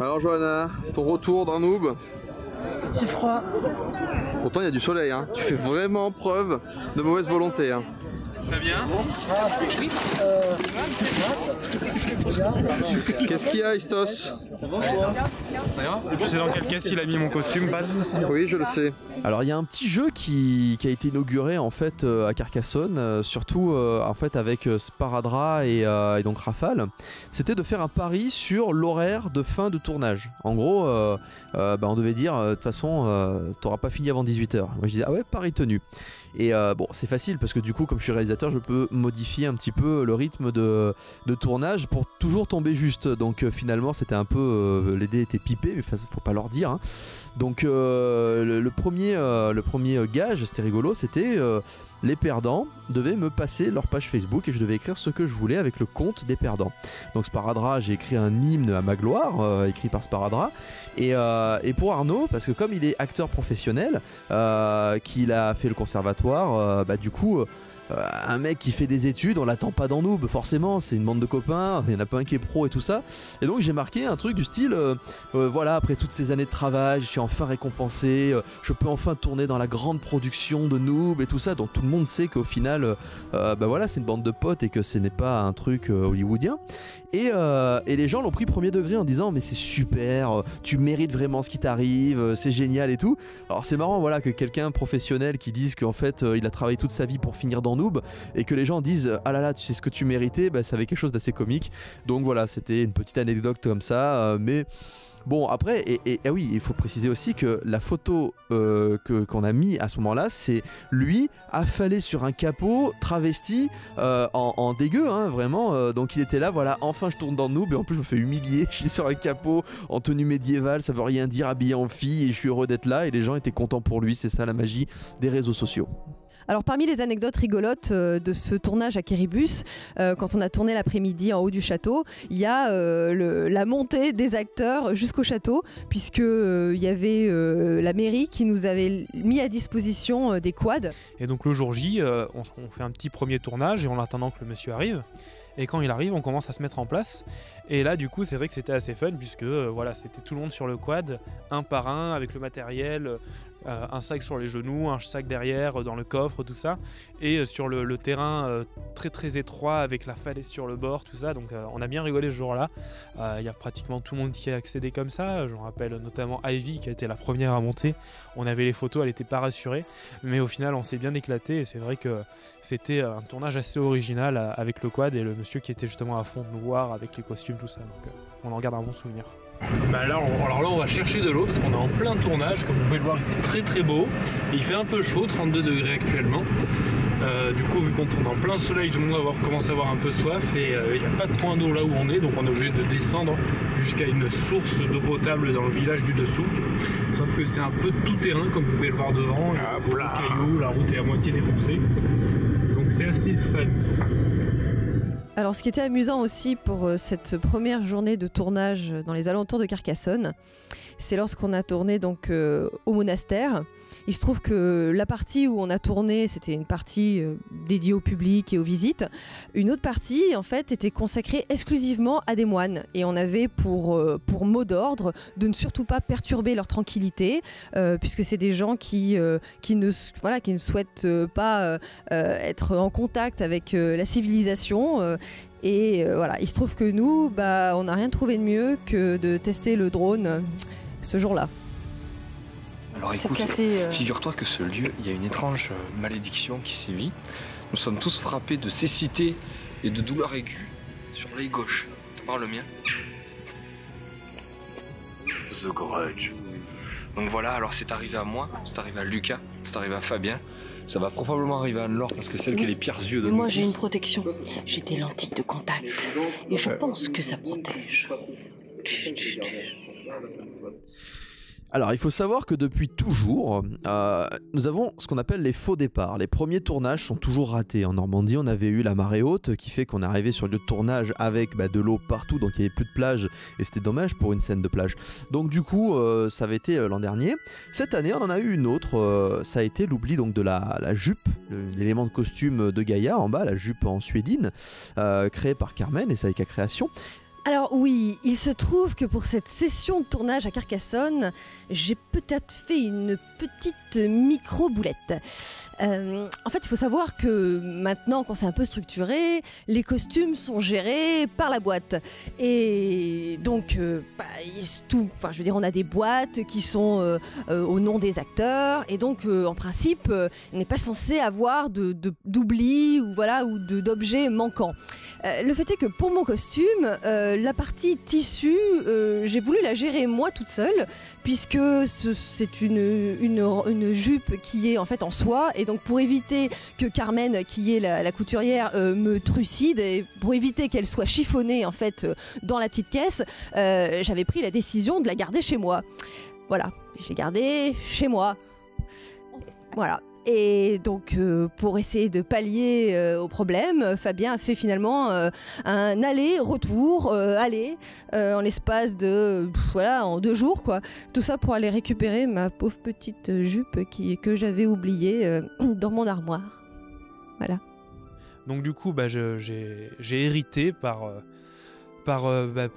Alors Johanna, ton retour d'un noob? J'ai froid. Pourtant il y a du soleil, hein. Tu fais vraiment preuve de mauvaise volonté. Hein. Très bien. Qu'est-ce qu'il y a, Istos? Et tu sais dans quelle caisse il a mis mon costume, Pat? Oui, je le sais. Alors il y a un petit jeu qui a été inauguré en fait à Carcassonne, surtout en fait avec Sparadrap et donc Rafale. C'était de faire un pari sur l'horaire de fin de tournage. En gros, on devait dire de toute façon, t'auras pas fini avant 18h. Moi je disais ah ouais, pari tenu. Et bon, c'est facile parce que du coup, comme je suis réalisateur, je peux modifier un petit peu le rythme de tournage pour toujours tomber juste. Donc finalement, c'était un peu les dés étaient pipés, mais faut pas leur dire. Hein. Donc le premier gage, c'était rigolo, c'était les perdants devaient me passer leur page Facebook et je devais écrire ce que je voulais avec le compte des perdants. Donc Sparadrap, j'ai écrit un hymne à ma gloire, écrit par Sparadrap. Et pour Arnaud, parce que comme il est acteur professionnel, qu'il a fait le conservatoire, du coup... un mec qui fait des études, on l'attend pas dans Noob, forcément, c'est une bande de copains, il n'y en a pas un qui est pro et tout ça. Et donc j'ai marqué un truc du style, voilà, après toutes ces années de travail, je suis enfin récompensé, je peux enfin tourner dans la grande production de Noob et tout ça. Donc tout le monde sait qu'au final, voilà, c'est une bande de potes et que ce n'est pas un truc hollywoodien. Et les gens l'ont pris premier degré en disant mais c'est super, tu mérites vraiment ce qui t'arrive, c'est génial et tout. Alors c'est marrant voilà que quelqu'un professionnel qui dise qu'en fait il a travaillé toute sa vie pour finir dans Noob et que les gens disent ah là là tu sais ce que tu méritais, ça avait quelque chose d'assez comique. Donc voilà, c'était une petite anecdote comme ça, mais bon après et oui, il faut préciser aussi que la photo qu'on a mis à ce moment là, c'est lui affalé sur un capot travesti en dégueu hein, vraiment, donc il était là, voilà, enfin je tourne dans Noob et en plus je me fais humilier, je suis sur un capot en tenue médiévale, ça veut rien dire, habillé en fille, et je suis heureux d'être là et les gens étaient contents pour lui. C'est ça la magie des réseaux sociaux. Alors parmi les anecdotes rigolotes de ce tournage à Quéribus, quand on a tourné l'après-midi en haut du château, il y a la montée des acteurs jusqu'au château, puisque il y avait la mairie qui nous avait mis à disposition des quads. Et donc le jour J, on fait un petit premier tournage et en attendant que le monsieur arrive. Et quand il arrive, on commence à se mettre en place. Et là, du coup, c'est vrai que c'était assez fun puisque voilà, c'était tout le monde sur le quad, un par un, avec le matériel, un sac sur les genoux, un sac derrière, dans le coffre, tout ça. Et sur le terrain très très étroit avec la falaise sur le bord, tout ça. Donc on a bien rigolé ce jour-là. Il y a pratiquement tout le monde qui a accédé comme ça. J'en rappelle notamment Ivy qui a été la première à monter. On avait les photos, elle n'était pas rassurée. Mais au final, on s'est bien éclaté. Et c'est vrai que c'était un tournage assez original avec le quad et le monsieur qui était justement à fond noir avec les costumes, tout ça. Donc on en garde un bon souvenir. Alors là on va chercher de l'eau parce qu'on est en plein tournage, comme vous pouvez le voir il fait très très beau et il fait un peu chaud, 32 degrés actuellement. Du coup vu qu'on tourne en plein soleil, tout le monde commence à avoir un peu soif et il n'y a pas de point d'eau là où on est, donc on est obligé de descendre jusqu'à une source d'eau potable dans le village du dessous. Sauf que c'est un peu tout terrain comme vous pouvez le voir devant, il y a beaucoup de cailloux, la route est à moitié défoncée, donc c'est assez fun. Alors ce qui était amusant aussi pour cette première journée de tournage dans les alentours de Carcassonne, c'est lorsqu'on a tourné donc au monastère. Il se trouve que la partie où on a tourné, c'était une partie dédiée au public et aux visites. Une autre partie, en fait, était consacrée exclusivement à des moines. Et on avait pour mot d'ordre de ne surtout pas perturber leur tranquillité, puisque c'est des gens qui ne souhaitent pas être en contact avec la civilisation. Voilà, il se trouve que nous, on n'a rien trouvé de mieux que de tester le drone ce jour-là. Alors écoute, figure-toi que ce lieu, il y a une étrange malédiction qui sévit. Nous sommes tous frappés de cécité et de douleurs aiguës sur l'œil gauche. À part le mien. The Grudge. Donc voilà, alors c'est arrivé à moi, c'est arrivé à Lucas, c'est arrivé à Fabien. Ça va probablement arriver à Anne-Laure parce que c'est elle qui a les pires yeux de nous. Moi j'ai une protection. J'ai des lentilles de contact. Et je pense que ça protège. Alors il faut savoir que depuis toujours, nous avons ce qu'on appelle les faux départs. Les premiers tournages sont toujours ratés. En Normandie, on avait eu la marée haute qui fait qu'on est arrivé sur le lieu de tournage avec de l'eau partout, donc il n'y avait plus de plage et c'était dommage pour une scène de plage. Donc du coup, ça avait été l'an dernier. Cette année, on en a eu une autre, ça a été l'oubli donc de la jupe, l'élément de costume de Gaïa en bas, la jupe en suédine, créée par Carmen et Saïka Création. Alors oui, il se trouve que pour cette session de tournage à Carcassonne, j'ai peut-être fait une petite micro-boulette. En fait, il faut savoir que maintenant qu'on s'est un peu structuré, les costumes sont gérés par la boîte. Et donc, on a des boîtes qui sont au nom des acteurs. Et donc, en principe, on n'est pas censé avoir d'oubli ou d'objets manquants. Le fait est que pour mon costume, la partie tissu, j'ai voulu la gérer moi toute seule, puisque c'est une jupe qui est en fait en soie, et donc pour éviter que Carmen, qui est la couturière, me trucide, et pour éviter qu'elle soit chiffonnée en fait dans la petite caisse, j'avais pris la décision de la garder chez moi. Voilà, j'ai gardé chez moi. Voilà. Et donc, pour essayer de pallier au problème, Fabien a fait finalement un aller-retour, en l'espace de, en 2 jours, quoi. Tout ça pour aller récupérer ma pauvre petite jupe que j'avais oubliée dans mon armoire. Voilà. Donc du coup, j'ai hérité par le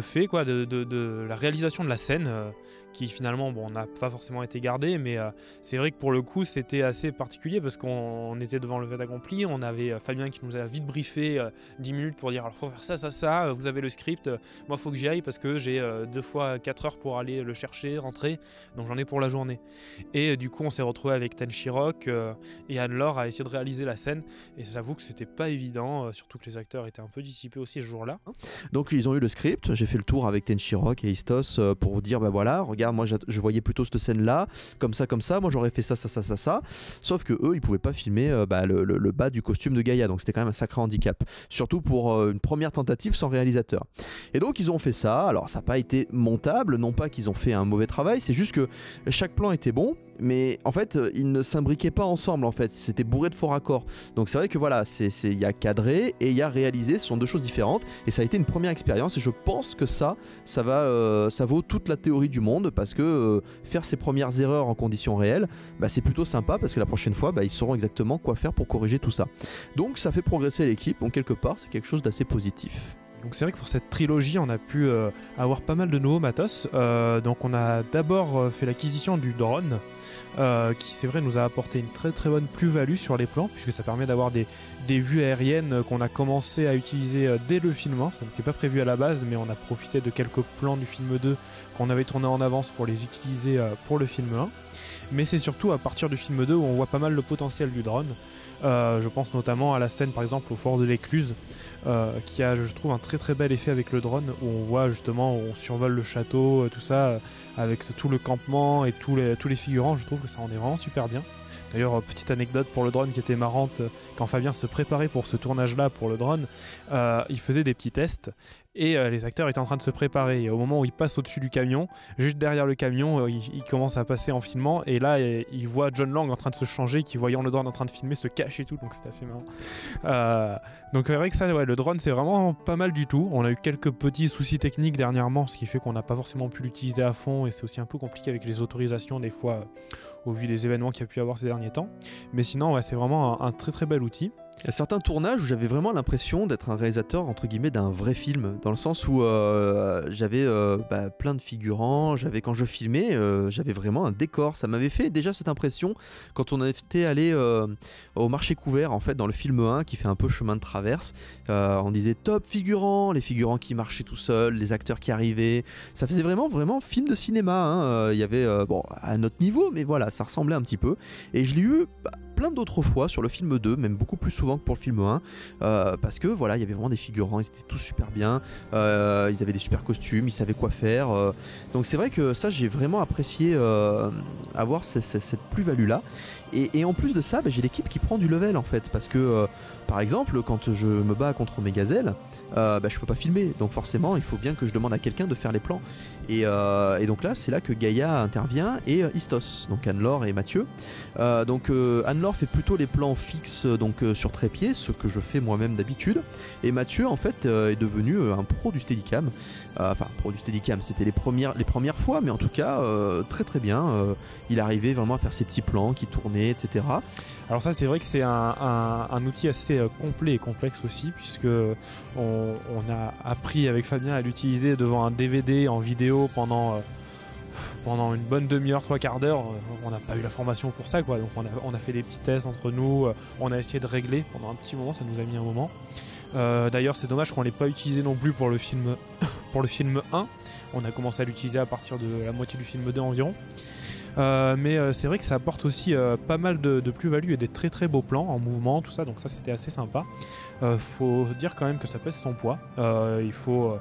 fait quoi, de la réalisation de la scène qui finalement n'a pas forcément été gardée, mais c'est vrai que pour le coup c'était assez particulier parce qu'on était devant le fait accompli. On avait Fabien qui nous a vite briefé 10 minutes pour dire alors faut faire ça, vous avez le script, moi faut que j'y aille parce que j'ai 2 fois 4 heures pour aller le chercher, rentrer, donc j'en ai pour la journée. Et du coup on s'est retrouvé avec Tenchi-Rock et Anne-Laure à essayer de réaliser la scène, et j'avoue que c'était pas évident, surtout que les acteurs étaient un peu dissipés aussi ce jour-là. Donc ils ont eu le script, j'ai fait le tour avec Tenchi-Rock et Istos pour vous dire regarde, moi je voyais plutôt cette scène là, comme ça, moi j'aurais fait ça, sauf que eux ils pouvaient pas filmer le bas du costume de Gaïa, donc c'était quand même un sacré handicap, surtout pour une première tentative sans réalisateur. Et donc ils ont fait ça, alors ça n'a pas été montable, non pas qu'ils ont fait un mauvais travail, c'est juste que chaque plan était bon, mais en fait ils ne s'imbriquaient pas ensemble, en fait c'était bourré de faux raccords. Donc c'est vrai que voilà, il y a cadré et il y a réalisé, ce sont 2 choses différentes, et ça a été une première expérience, et je pense que ça vaut toute la théorie du monde, parce que faire ses premières erreurs en conditions réelles, c'est plutôt sympa, parce que la prochaine fois ils sauront exactement quoi faire pour corriger tout ça. Donc ça fait progresser l'équipe, donc quelque part c'est quelque chose d'assez positif. Donc c'est vrai que pour cette trilogie on a pu avoir pas mal de nouveaux matos. Donc on a d'abord fait l'acquisition du drone, qui c'est vrai nous a apporté une très très bonne plus-value sur les plans, puisque ça permet d'avoir des vues aériennes qu'on a commencé à utiliser dès le film 1. Ça n'était pas prévu à la base, mais on a profité de quelques plans du film 2 qu'on avait tourné en avance pour les utiliser pour le film 1. Mais c'est surtout à partir du film 2 où on voit pas mal le potentiel du drone. Je pense notamment à la scène par exemple au fort de l'Écluse, qui a, je trouve, un très très bel effet avec le drone, où on voit justement, on survole le château, tout ça, avec tout le campement et tous les figurants. Je trouve que ça en est vraiment super bien. D'ailleurs, petite anecdote pour le drone qui était marrante, quand Fabien se préparait pour ce tournage-là pour le drone, il faisait des petits tests, et les acteurs étaient en train de se préparer. Et au moment où il passe au-dessus du camion, juste derrière le camion, il commence à passer en filmant, et là il voit John Lang en train de se changer, qui voyant le drone en train de filmer se cache et tout, donc c'était assez marrant. Donc c'est vrai que ça, le drone c'est vraiment pas mal du tout. On a eu quelques petits soucis techniques dernièrement, ce qui fait qu'on n'a pas forcément pu l'utiliser à fond, et c'est aussi un peu compliqué avec les autorisations des fois, au vu des événements qu'il y a pu avoir ces derniers temps. Mais sinon c'est vraiment un très très bel outil. Il y a certains tournages où j'avais vraiment l'impression d'être un réalisateur entre guillemets d'un vrai film, dans le sens où j'avais plein de figurants, quand je filmais j'avais vraiment un décor. Ça m'avait fait déjà cette impression quand on était allé au marché couvert, en fait, dans le film 1 qui fait un peu chemin de traverse. On disait top figurants, les figurants qui marchaient tout seuls, les acteurs qui arrivaient, ça faisait vraiment film de cinéma, hein. Il y avait à un autre niveau, mais voilà, ça ressemblait un petit peu, et je l'ai eu plein d'autres fois sur le film 2, même beaucoup plus souvent que pour le film 1, parce que voilà, il y avait vraiment des figurants, ils étaient tous super bien, ils avaient des super costumes, ils savaient quoi faire, donc c'est vrai que ça j'ai vraiment apprécié avoir cette plus-value là, et en plus de ça j'ai l'équipe qui prend du level, en fait, parce que par exemple quand je me bats contre mes gazelles, je peux pas filmer, donc forcément il faut bien que je demande à quelqu'un de faire les plans, et donc là c'est là que Gaïa intervient, et Istos, donc Anne-Laure et Mathieu. Donc Anne-Laure fait plutôt les plans fixes, donc sur trépied, ce que je fais moi-même d'habitude, et Mathieu en fait est devenu un pro du Steadicam. Enfin, pro du Steadicam, c'était les premières fois, mais en tout cas très très bien. Il arrivait vraiment à faire ses petits plans qui tournaient, etc. Alors ça c'est vrai que c'est un outil assez complet et complexe aussi, puisque on a appris avec Fabien à l'utiliser devant un DVD en vidéo pendant une bonne demi-heure, 3/4 d'heure. On n'a pas eu la formation pour ça, quoi. Donc on a fait des petits tests entre nous, on a essayé de régler pendant un petit moment, ça nous a mis un moment. D'ailleurs c'est dommage qu'on l'ait pas utilisé non plus pour le film pour le film 1. On a commencé à l'utiliser à partir de la moitié du film 2 environ. Mais c'est vrai que ça apporte aussi pas mal de plus-value et des très très beaux plans en mouvement, tout ça, donc ça c'était assez sympa. Faut dire quand même que ça pèse son poids, il faut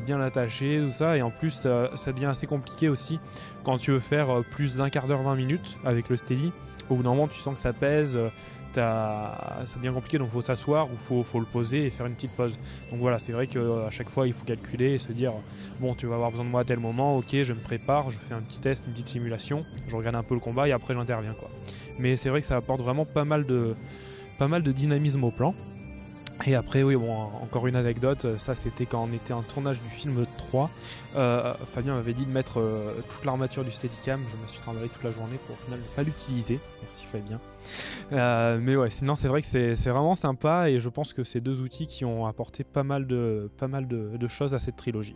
bien l'attacher, tout ça, et en plus ça devient assez compliqué aussi quand tu veux faire plus d'un quart d'heure, 20 minutes avec le steady. Au bout d'un moment tu sens que ça pèse, ça devient compliqué, donc faut s'asseoir ou faut le poser et faire une petite pause. Donc voilà, c'est vrai qu'à chaque fois il faut calculer et se dire bon, tu vas avoir besoin de moi à tel moment, ok, je me prépare, je fais un petit test, une petite simulation, je regarde un peu le combat et après j'interviens, quoi. Mais c'est vrai que ça apporte vraiment pas mal de dynamisme au plan. Et après, oui, bon, encore une anecdote, ça c'était quand on était en tournage du film 3. Fabien m'avait dit de mettre toute l'armature du Steadicam. Je me suis trimballé toute la journée pour au final ne pas l'utiliser. Merci Fabien. Mais ouais, sinon c'est vrai que c'est vraiment sympa et je pense que c'est deux outils qui ont apporté pas mal de choses à cette trilogie.